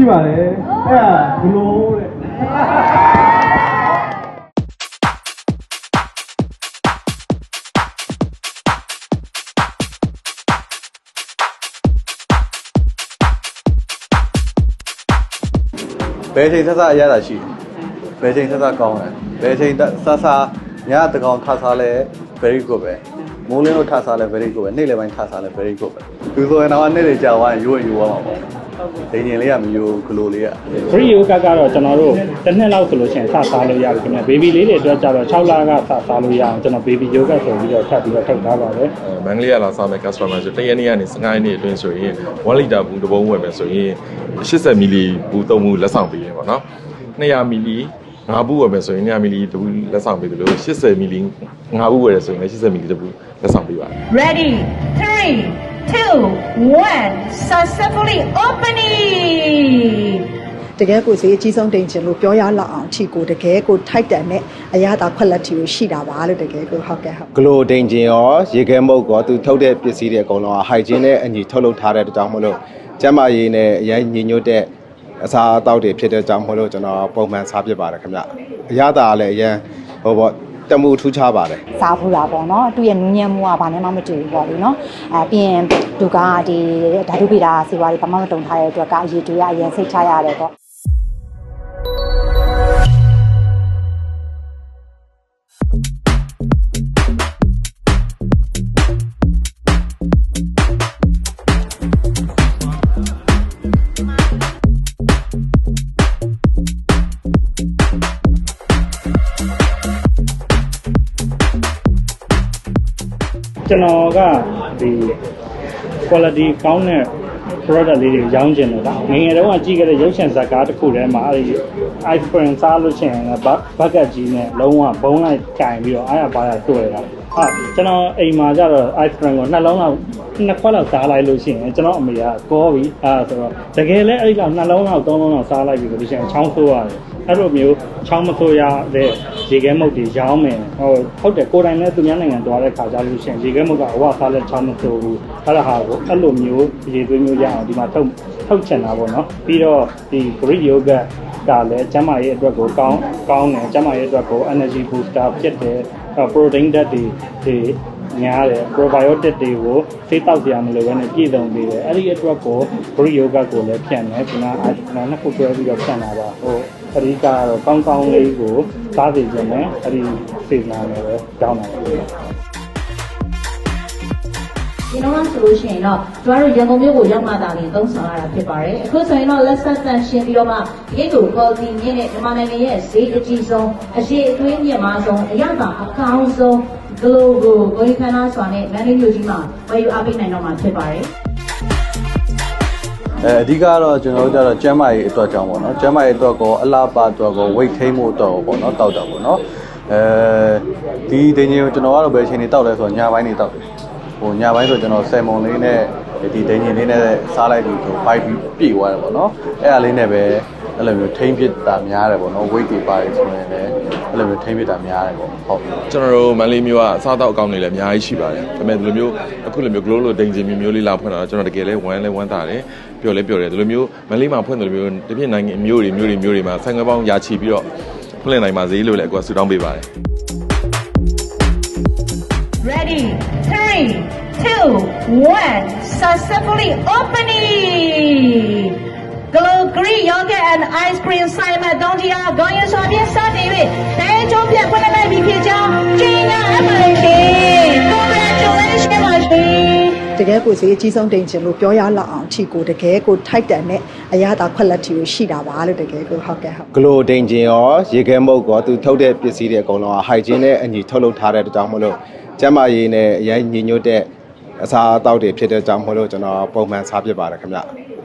ပါတယ်အဲ့ဒါဘလို့တဲ့ဘယ်ချိန်ဆက်ဆက်အရသာရှိဘယ်ချိန်ဆက်ဆက်ကောင်းတယ်ဘယ်ချိန်ဆက်ဆက်ညတကောင်ထဆားလဲ very good ပဲမိုးလင်းလို့ထဆားလဲ very good ပဲနေ့လယ်ပိုင်းထဆားလဲ very good ပဲသူဆိုရင်တော့နေ့တွေကြာသွားရင်ရိုးရိုးသွားမှာပေါ့ဒိန်ရင်လေးကမရိုးဂလိုလေးက free yoga ကတော့ကျွန်တော်တို့တစ်နှစ်လောက်ဆိုလို့ရှိရင်စစားလို့ရတယ်ခင်ဗျ baby လေးတွေအတွက်ကျတော့6လကစစားလို့ရအောင်ကျွန်တော် baby yoga ဆိုပြီးတော့ထပ်ပြီးတော့ထုတ်ထားပါတယ်မန္တလေးကလာစားမဲ့ customer ဆိုတရက်နေ့ကနေ15ရက်နေ့အတွင်းဆိုရင်1 liter ဘူးတစ်ပုံးဝယ်မယ်ဆိုရင်80 ml ဘူးသုံးဘူးလက်ဆောင်ပေးရင်ပေါ့နော်200 ml ငါးဘူးဝယ်မယ်ဆိုရင်200 ml တဘူးလက်ဆောင်ပေးတယ်လို့80 ml ငါးဘူးဝယ်ရဆိုရင်လည်း80 ml တဘူးလက်ဆောင်ပေးပါတယ် Ready 3 2 1 successfully opening တကယ်ကိုစေးအကြီးဆုံးတင်ချင်လို့ပြောရလောက်အောင်ချီကိုတကယ်ကိုထိုက်တန်နဲ့အရသာခွက်လက်တီကိုရှိတာပါလို့တကယ်ကိုဟုတ်ကဲ့ဟုတ် ဂလိုဒိန်ဂျင်ရောရေခဲမုတ်ကောသူထုတ်တဲ့ပစ္စည်းတွေအကုန်လုံးဟိုက်ဂျင်းနဲ့အညီထုတ်လုပ်ထားတဲ့အတွက်ကြောင့်မလို့ကျန်းမာရေးနဲ့အရင်ညီညွတ်တဲ့အစားအသောက်တွေဖြစ်တဲ့ကြောင့်မလို့ကျွန်တော်ပုံမှန်စားဖြစ်ပါတယ်ခင်ဗျအရသာလည်းအရင်ဟိုပေါ့တမှုထူးခြားပါတယ် စားဖို့တာပေါ့နော်သူ့ရဲ့နူးညံ့မှုကဘာနဲ့မှမတူဘူးပေါ့လေနော်ပြီးရင်သူကဒီဓာတုဗေဒဆေးဝါးတွေဘာမှမတုံထားတဲ့အတွက်ကအရေးတွေအရင်စိတ်ချရတယ်ပေါ့ကျွန်တော်ကဒီ quality ကောင်းတဲ့ product လေးတွေရောင်းချင်တယ်ငယ်ငယ်တုန်းကကြည့်ခဲ့တဲ့ရုပ်ရှင်ဇာတ်ကားတစ်ခုထဲမှာအဲဒီ ice cream စားလို့ရှိရင်ဘတ်ကတ်ကြီးနဲ့လုံးဝဘုံလိုက်ကင်ပြီးတော့အားရပါရတွေ့တာကျွန်တော်အိမ်မှာကျတော့ ice cream ကိုနှစ်ခွက်လောက်စားလိုက်လို့ရှိရင်ကျွန်တော်အမေကကောပြီဆိုတော့တကယ်လည်းအဲ့ဒီလောက်နှစ်လုံးလောက်သုံးလုံးလောက်စားလိုက်ပြီလို့ရှိရင်ချောင်းဆိုးရတယ်အဲ့လိုမျိုးချောင်းမဆိုးရတဲ့ရေခဲမုတ်တွေရောင်းမယ်ဟုတ်တယ်ကိုယ်တိုင်လည်းသူများနိုင်ငံသွားတဲ့ခါကြလို့ရှိရင်ရေခဲမုတ်ကအဝစားလက်ချောင်းမဆိုးဘူးအဲ့ဒါဟာကိုအဲ့လိုမျိုးရေသွေးမျိုးရအောင်ဒီမှာထုတ်ချင်တာပေါ့နော်ပြီးတော့ဒီ Greek yoga ကလည်းကျန်းမာရေးအတွက်ကိုကောင်းတယ်ကျန်းမာရေးအတွက်ကို energy booster ဖြစ်တယ် protein ဓာတ်တွေများတယ် probiotic တွေကိုသိတောက်ကြရမလို့ပဲနဲ့ပြည့်စုံသေးတယ်အဲ့ဒီအတွက်ကို Greek yoga ကိုလည်းဖြန့်တယ်ကျွန်တော်နှစ်ခုတွဲပြီးတော့ဖြန့်တာပါအဓိကတော့ကောင်းလေးကိုစားစေခြင်းနဲ့အဲ့ဒီစေနာနဲ့ပဲကြောင်းတာပါဒီတော့ဆိုလို့ရှိရင်တော့ကျွန်တော်တို့ရန်ကုန်မြို့ကိုရောက်မှသာလျှင်သုံးဆောင်ရတာဖြစ်ပါတယ်အခုဆိုရင်တော့လက်ဆက်တန်ရှင်းပြီးတော့မှဒီကို quality မြင့်တဲ့မြန်မာနိုင်ငံရဲ့ဈေးအကြီးဆုံးအရေးအသွေးမြင့်မားဆုံးအရသာအကောင်းဆုံး global ဝေခန္ဓာစွာနဲ့မန္တလေးမြို့ကြီးမှာဝယ်ယူအားပေးနိုင်တော့မှာဖြစ်ပါတယ်အဓိကတော့ကျွန်တော်တို့ကျတော့ကျန်းမာရေးအတွက်ကြောင့်ပေါ့နော်ကျန်းမာရေးအတွက်ကောအလားပါအတွက်ကော weight ထိန်းမှုအတွက်ပေါ့နော်တောက်တာပေါ့နော်ဒီဒိန်ကြီးကိုကျွန်တော်ကတော့ဘယ်အချိန်နေတောက်လဲဆိုတော့ညပိုင်းနေတောက်တယ်ဟိုညပိုင်းဆိုကျွန်တော်ဆယ်မုံလေးနဲ့ဒီဒိန်ကြီးလေးနဲ့စားလိုက်ပြီးဆိုဘိုက်ပြီးပြည့်သွားတယ်ပေါ့နော်အဲ့အားလေးနဲ့ပဲအဲ့လိုမျိုးထိန်းပစ်တာများတယ်ပေါ့နော် weight တွေပါတယ်ဆိုရင်လည်းအဲ့လိုမျိုးထိန်းပစ်တာများတယ်ပေါ့ဟုတ်ကျွန်တော်တို့မန္တလေးမြို့ကအစားအသောက်အကောင်းတွေလည်းအများကြီးရှိပါတယ်ဒါပေမဲ့ဒီလိုမျိုးအခုလိုမျိုး glow လို့ဒိန်ဂျင်မျိုးလေးလာဖွင့်လာတော့ကျွန်တော်တကယ်လဲဝမ်းသာတယ်ပျော်တယ်ဒီလိုမျိုးမန္တလေးမှာဖွင့်တယ်လို့မျိုးတပြည့်နိုင်ငံမျိုးတွေမှာဆိုင်ငယ်ပေါင်းရာချီပြီးတော့ဖွင့်လှစ်နိုင်ပါစေလို့လည်းအခုဆူတောင်းပေးပါတယ် Ready 3 2 1 successfully opening Glow Greek Yoga and Ice Cream ဆိုင်မှာတုံးကြီးအားခေါင်းရည်စွာဖြင့်စတင်၍တဲကျုံးပြတ်ဖွင့်လှစ်နိုင်ပြီဖြစ်ကြောင်းကျင်းရအပ်ပါရှင် Congratulations ပါရှင်တကယ်ကိုစေးအကြီးဆုံးတင်ချင်လို့ပြောရလောက်အောင်ချီကိုတကယ်ကိုထိုက်တန်နဲ့အရသာခွက်လက်တီကိုရှိတာပါလို့တကယ်ကိုဟုတ်ကဲ့ဟုတ်ဂလိုဒိန်ဂျင်ရောရေခဲမုတ်ကောသူထုတ်တဲ့ပစ္စည်းတွေအကုန်လုံးဟိုက်ဂျင်းနဲ့အညီထုတ်လုပ်ထားတဲ့အတွက်ကြောင့်မလို့ကျန်းမာရေးနဲ့အရင်ညီညွတ်တဲ့အစားအသောက်တွေဖြစ်တဲ့ကြောင့်မလို့ကျွန်တော်ပုံမှန်စားဖြစ်ပါတယ်ခင်ဗျ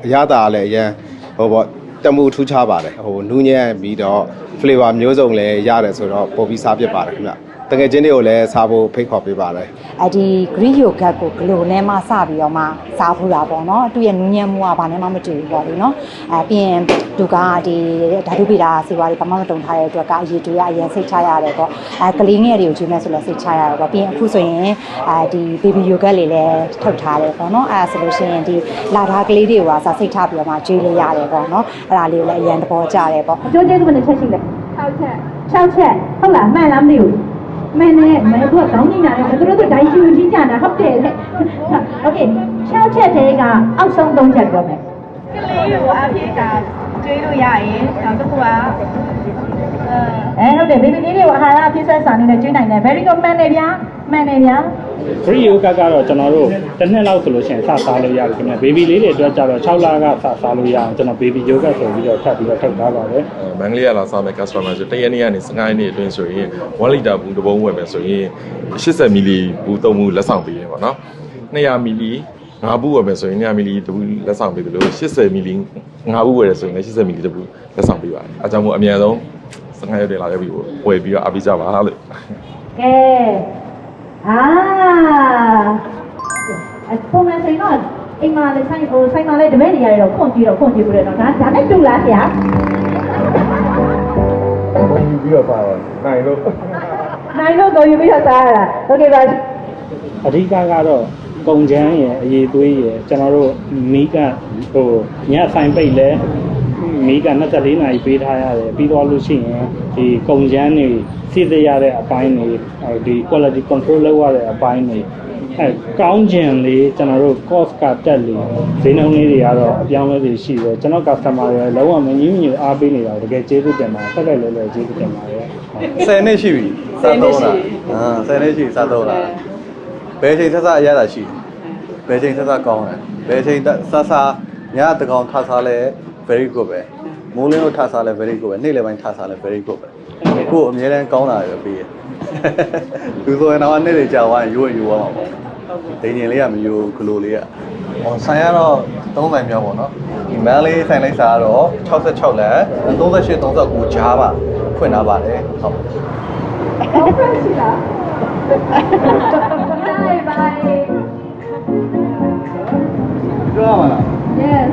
အရသာလည်းအရင်ဟိုပေါ့တမှုထူးခြားပါတယ်ဟိုနူးညံ့ပြီးတော့ flavor မျိုးစုံလည်းရတယ်ဆိုတော့ပို့ပြီးစားဖြစ်ပါတယ်ခင်ဗျ တကယ်ချင်းတွေကိုလည်းစားဖို့ဖိတ်ခေါ်ပေးပါတယ် ဒီ Greek yogurt ကိုဂလိုနဲ့မှစပြီးတော့မှစားဖို့တာပေါ့နော်သူ့ရဲ့နူးညံ့မှုကဘာနဲ့မှမတူဘူးပေါ့လေနော်ပြီးရင်သူကဒီဓာတုဗေဒဆေးဝါးတွေဘာမှမတုံထားတဲ့အတွက်ကအရေးတွေအရင်စိတ်ချရတယ်ပေါ့ကလေးငယ်တွေကိုကျွေးမဲ့ဆိုလည်းစိတ်ချရတယ်ပေါ့ပြီးရင်အခုဆိုရင်ဒီ baby yogurt လေးလည်းထုတ်ထားတယ်ပေါ့နော်အဲ့ဒါဆိုလို့ရှိရင်ဒီလာထားကလေးတွေကစားစိတ်ချပြီးတော့မှကျွေးလို့ရတယ်ပေါ့နော်အဲ့ဒါလေးကိုလည်းအရင်သဘောကျတယ်ပေါ့ အကျိုးကျေးဇူးဘယ်နှချက်ရှိလဲ6ချက်ဟုတ်လားမှန်လားမသိဘူးမှန်တယ်မဲတို့ကတောင်းနေတာလေသူတို့ကဒိုင်းကျူချင်းကြတာဟုတ်တယ်လေโอเค6ချက်တည်းကအောက်ဆုံး3ချက်ပြောမယ်ကလေးကိုအပြေးတာကျွေးလို့ရရင်နောက်တစ်ခုကဟုတ်တယ် baby လေးတွေကိုအာဟာရအပြည့်ဆက်စာနေနဲ့ကျွေးနိုင်တယ် very good မှန်တယ်ဗျာ free yoga ကတော့ကျွန်တော်တို့တစ်နှစ်လောက်ဆိုလို့ရှိရင်စစားလို့ရတယ်ခင်ဗျ baby လေးတွေအတွက်ကျတော့6လကစစားလို့ရအောင်ကျွန်တော် baby yoga ဆိုပြီးတော့ထပ်ပြီးတော့ထုတ်ထားပါတယ်မန္တလေးကလာစားမဲ့ customer ဆိုတရက်နေ့ကနေ15ရက်နေ့အတွင်းဆိုရင်1 liter ဘူးတစ်ပုံးဝယ်မယ်ဆိုရင်80 ml ဘူးသုံးဘူးလက်ဆောင်ပေးရပါတော့200 ml 5ဘူးဝယ်မယ်ဆိုရင်200 ml တစ်ဘူးလက်ဆောင်ပေးတယ်လို့80 ml 5ဘူးဝယ်ရဆိုရင်80 ml တစ်ဘူးလက်ဆောင်ပေးပါတယ်အဲကြောင့်မို့အများဆုံး15ရက်တည်းလာခဲ့ပြီးဝယ်ပြီးတော့အားပေးကြပါလို့ကဲပုံမှန်ဆိုရင်တော့အိမ်မှာလည်းဆိုင်မှာလည်းတပည့်နေရတော့ခွန်ကြည့်ပြီးတော့ဒါနဲ့တူလားဆရာပြီးတော့ပါတော့နိုင်လို့ကိုယူပြီးတော့စားရတာโอเคပါအဓိကကတော့ကုံချမ်းရယ်အရေးသွေးရယ်ကျွန်တော်တို့မီးကညဆိုင်ပိတ်လဲမီးက24နာရီပေးထားရတယ်ပြီးတော့လို့ရှိရင်ဒီကုံချမ်းတွေစီးရတဲ့အပိုင်းတွေဒီ quality control လုပ်ရတဲ့အပိုင်းတွေကောင်းကျင်လေးကျွန်တော်တို့ cost ကတက်လေဈေးနှုန်းလေးတွေကတော့အပြောင်းအလဲတွေရှိတယ်ကျွန်တော် customer တွေလုံးဝမငြင်းညူအားပေးနေတာတကယ်ကျေးဇူးတင်ပါတယ်ဆက်လက်လဲကျေးဇူးတင်ပါတယ်10နှစ်ရှိပြီစားတော့လား10နှစ်ရှိစားတော့လားဘယ်ချိန်ဆက်စားအရသာရှိဘယ်ချိန်ဆက်စားကောင်းတယ်ဘယ်ချိန်ဆက်စားညတကောင်ထစားလဲ very good ပဲမိုးလင်းလို့ထစားလဲ very good ပဲနေ့လယ်ပိုင်းထစားလဲ very good ပဲကိုအများတန်းကောင်းတာပဲပေးရသူဆိုရင်တော့နေ့တွေကြာသွားရင်ရိုးရမှာပေါ့ဒိန်ရင်လေးကမရိုးဂလိုလေးကဆိုင်ကတော့3ဆိုင်မြောက်ပေါ့နော်ဒီမန်းလေးဆိုင်လိုက်စားကတော့66လမ်း38 39ကြားပါဖွင့်ထားပါတယ်ဟုတ်ရှိလား bye bye ပြောရမှာလား yes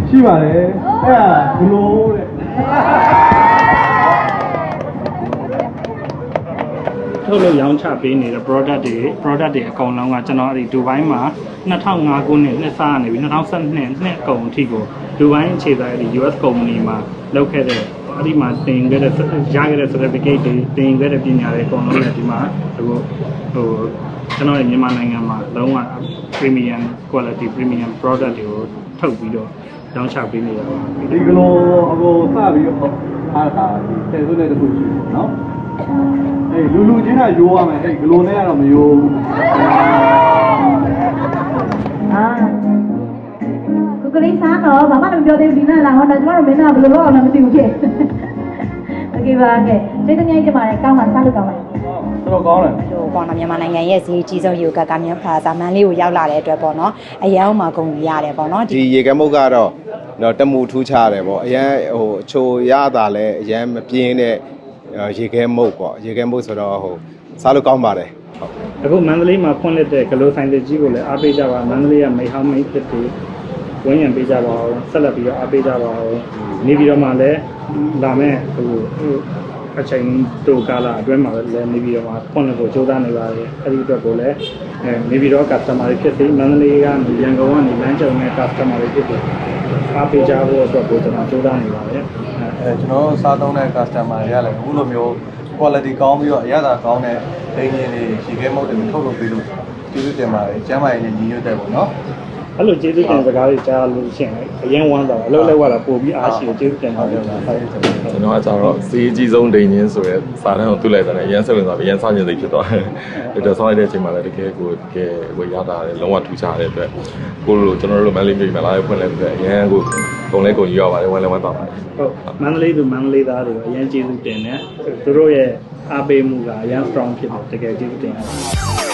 ရှိပါတယ်အဲ့ဒါဘလို့တဲ့ထုတ်လို့ရောင်းချပေးနေတဲ့ product တွေအကုန်လုံးကကျွန်တော်အဲ့ဒီဒူဘိုင်းမှာ2005ခုနှစ်နှစ်စားနေပြီ2012နှစ်အကုန်အထိကိုဒူဘိုင်းအခြေစိုက်တဲ့ US company မှာလုပ်ခဲ့တဲ့အဲ့ဒီမှာတင်ခဲ့တဲ့ရခဲ့တဲ့ certificate တွေတင်ခဲ့တဲ့ပညာတွေအကုန်လုံးလည်းဒီမှာကျွန်တော်ရဲ့မြန်မာနိုင်ငံမှာလုံးဝ premium quality premium product တွေကိုထုတ်ပြီးတော့ရောင်းချပေးနေတာပါဒီကလိုအကိုစပြီးတော့အားတာဒီဆယ်စုနှစ်တခုရှိတယ်နော်အေးလူချင်းကရိုးရမယ်အေးဂလိုနဲ့ကတော့မရိုးဘူးကုကလေးစားတော့ဘာမှမပြောသေးဘူးဒီနေ့လာဟောတော့ကျမတို့မင်းသားဘယ်လိုလုပ်အောင်လဲမသိဘူးဖြစ်โอเคပါကဲကျေးဇူးများကြီးတင်ပါတယ်ကောင်းပါစားလို့ကောင်းပါတော်တော်ကောင်းတယ်ဟိုပေါ့နော်မြန်မာနိုင်ငံရဲ့ဈေးကြီးဆုံး yoga ကမြန်ဖာဇာမန်လေးကိုရောက်လာတဲ့အတွက်ပေါ့နော်အရန်အောင်မှာဂုဏ်ယူရတယ်ပေါ့နော်ဒီရေကမုတ်ကတော့တော့တမူထူးခြားတယ်ပေါ့အရန်ဟိုအချိုရတာလဲအရန်မပြင်းတဲ့ရေခဲမုတ်ပေါ့ရေခဲမုတ်ဆိုတော့ဟိုစားလို့ကောင်းပါတယ်အခုမန္တလေးမှာဖွင့်လှစ်တဲ့ဂလိုဆိုင်တစ်ကြီးကိုလည်းအားပေးကြပါမန္တလေးကမိဟောင်းမိတ်ဖြစ်ပြီးဝင်းရံပေးကြပါအောင်ဆက်လက်ပြီးတော့အားပေးကြပါအောင်နေပြီးတော့မှလည်းလာမဲ့ဟိုအချိန်တိုကာလအတွင်းမှာလည်းနေပြီးတော့မှဖွင့်လှစ်ဖို့ကြိုးစားနေပါတယ်အဲဒီအတွက်ကိုလည်းနေပြီးတော့ customer တွေဖြစ်ပြီးမန္တလေးကနေရန်ကုန်ကနေလမ်းကြုံတဲ့ customer တွေဖြစ်ပြီးအားပေးကြဖို့အတွက်ကိုကျွန်တော်ကြိုးစားနေပါတယ်ကျွန်တော်စားသုံးတဲ့ customer တွေကလည်းအခုလိုမျိုး quality ကောင်းပြီးတော့အရသာကောင်းတဲ့ဒိန်ရင်တွေရေခဲမုတ်တွေထုတ်လုပ်ပေးလို့ကျေးဇူးတင်ပါတယ်ကျမ်းမာရေးနဲ့ညီညွတ်တဲ့ပေါ့နော်အဲ့လိုကျေးဇူးတင်စကားတွေကြားလို့ရှိရင်အရင်ဝမ်းသာအလုပ်လုပ်ရတာပို့ပြီးအားရှိကျေးဇူးတင်ပါတယ်ကျွန်တော်ကကျတော့စီးကြီးဆုံးဒိန်ရင်ဆိုရဲစာတန်းကိုတွေ့လိုက်တယ်အရင်ဆက်ဝင်သွားပြီးအရင်စတင်သိဖြစ်သွားတယ်ဒါဆောင်းလိုက်တဲ့အချိန်မှာလည်းတကယ်ကိုရတာတယ်လုံးဝထူးခြားတဲ့အတွက်ကိုလိုကျွန်တော်တို့မန္တလေးပြည်မှာလာဖွင့်လိုက်ပြီးအရင်ကိုကုန်လဲကုန်ယူရပါတယ်ဝမ်းလဲဝမ်းသာပါတယ်ဟုတ်မန္တလေးသူမန္တလေးသားတွေအရင်ကျေးဇူးတင်တယ်သူတို့ရဲ့အားပေးမှုကအရင် strong ဖြစ်တယ်တကယ်ကျေးဇူးတင်ပါတယ်